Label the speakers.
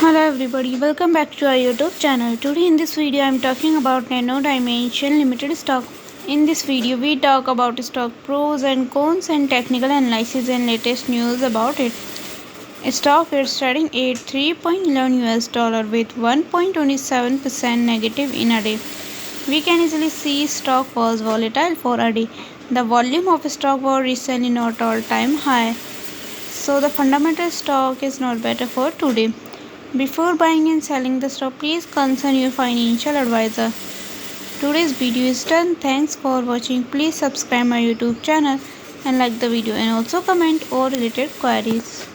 Speaker 1: Hello everybody, welcome back to our YouTube channel. Today in this video I am talking about Nano Dimension Limited stock. In this video we talk about stock pros and cons and technical analysis and latest news about it. Stock is trading at $3.11 with 1.27% negative in a day. We can easily see stock was volatile for a day. The volume of stock was recently not all-time high. So the fundamental stock is not better for today. Before buying and selling the stock, please consult your financial advisor. Today's video is done. Thanks for watching. Please subscribe my YouTube channel and like the video and also comment all related queries.